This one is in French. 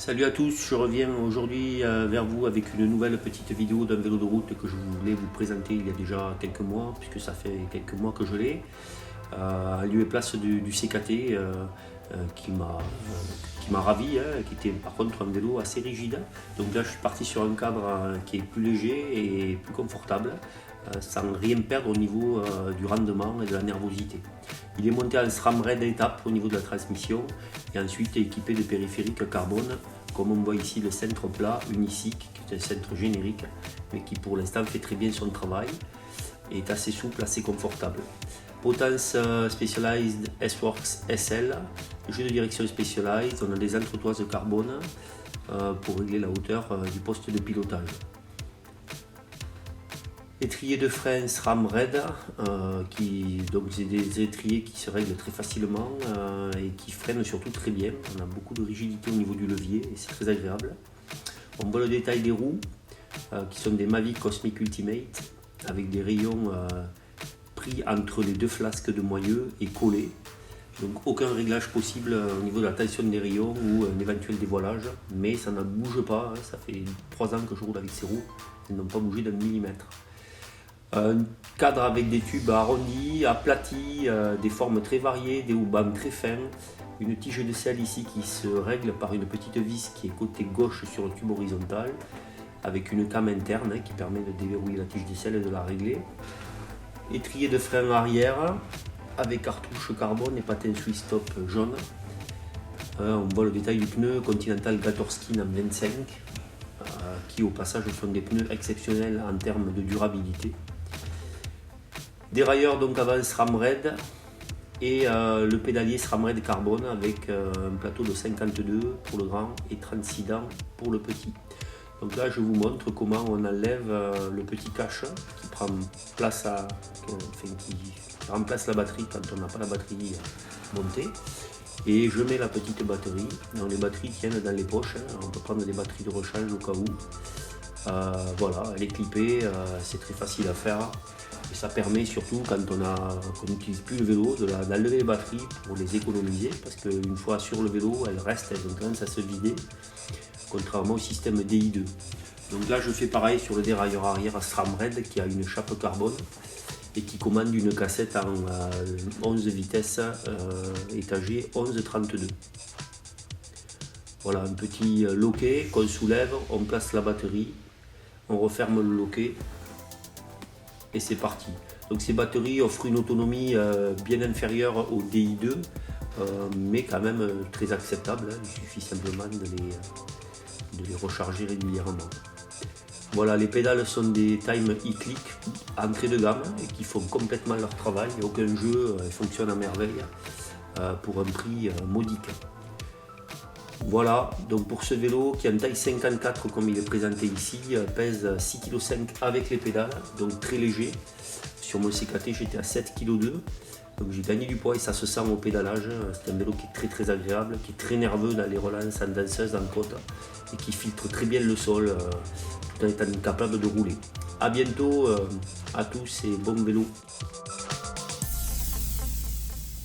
Salut à tous, je reviens aujourd'hui vers vous avec une nouvelle petite vidéo d'un vélo de route que je voulais vous présenter il y a déjà quelques mois, puisque ça fait quelques mois que je l'ai, à lieu et place du CKT qui m'a ravi, qui était par contre un vélo assez rigide. Donc là je suis parti sur un cadre qui est plus léger et plus confortable, sans rien perdre au niveau du rendement et de la nervosité. Il est monté en SRAM Red étape au niveau de la transmission et ensuite équipé de périphériques carbone, comme on voit ici le centre plat Unisic, qui est un centre générique, mais qui pour l'instant fait très bien son travail et est assez souple, assez confortable. Potence Specialized S-Works SL, jeu de direction Specialized, on a des entretoises de carbone pour régler la hauteur du poste de pilotage. Étrier de frein SRAM Red, donc c'est des étriers qui se règlent très facilement et qui freinent surtout très bien. On a beaucoup de rigidité au niveau du levier et c'est très agréable. On voit le détail des roues qui sont des Mavic Cosmic Ultimate avec des rayons pris entre les deux flasques de moyeu et collés. Donc aucun réglage possible au niveau de la tension des rayons ou un éventuel dévoilage, mais ça ne bouge pas, ça fait 3 ans que je roule avec ces roues, elles n'ont pas bougé d'un millimètre. Un cadre avec des tubes arrondis, aplatis, des formes très variées, des haubans très fins, une tige de selle ici qui se règle par une petite vis qui est côté gauche sur le tube horizontal, avec une came interne qui permet de déverrouiller la tige de selle et de la régler. Étrier de frein arrière avec cartouche carbone et patins Swiss Stop jaune. On voit le détail du pneu Continental Gatorskin en 25 qui au passage sont des pneus exceptionnels en termes de durabilité. Dérailleur donc avant SRAM Red et le pédalier SRAM Red carbone avec un plateau de 52 pour le grand et 36 dents pour le petit. Donc là je vous montre comment on enlève le petit cache qui prend place qui remplace la batterie quand on n'a pas la batterie montée. Et je mets la petite batterie. Donc les batteries tiennent dans les poches, on peut prendre des batteries de rechange au cas où. Voilà, elle est clippée, c'est très facile à faire. Et ça permet surtout quand on n'utilise plus le vélo d'enlever les batteries pour les économiser, parce qu'une fois sur le vélo, elles ont tendance à se vider, contrairement au système DI2. Donc là je fais pareil sur le dérailleur arrière SRAM Red qui a une chape carbone et qui commande une cassette en 11 vitesses étagée 11-32. Voilà un petit loquet qu'on soulève, on place la batterie, on referme le loquet et c'est parti. Donc ces batteries offrent une autonomie bien inférieure au DI2 mais quand même très acceptable, il suffit simplement de les recharger régulièrement. Voilà, les pédales sont des Time e-click entrée de gamme et qui font complètement leur travail. Il n'y a aucun jeu, elles fonctionnent à merveille pour un prix modique. Voilà, donc pour ce vélo qui est en taille 54 comme il est présenté ici, pèse 6,5 kg avec les pédales, donc très léger. Sur mon CKT j'étais à 7,2 kg, donc j'ai gagné du poids et ça se sent au pédalage. C'est un vélo qui est très agréable, qui est très nerveux dans les relances en danseuse, en côte et qui filtre très bien le sol tout en étant capable de rouler. A bientôt à tous et bon vélo.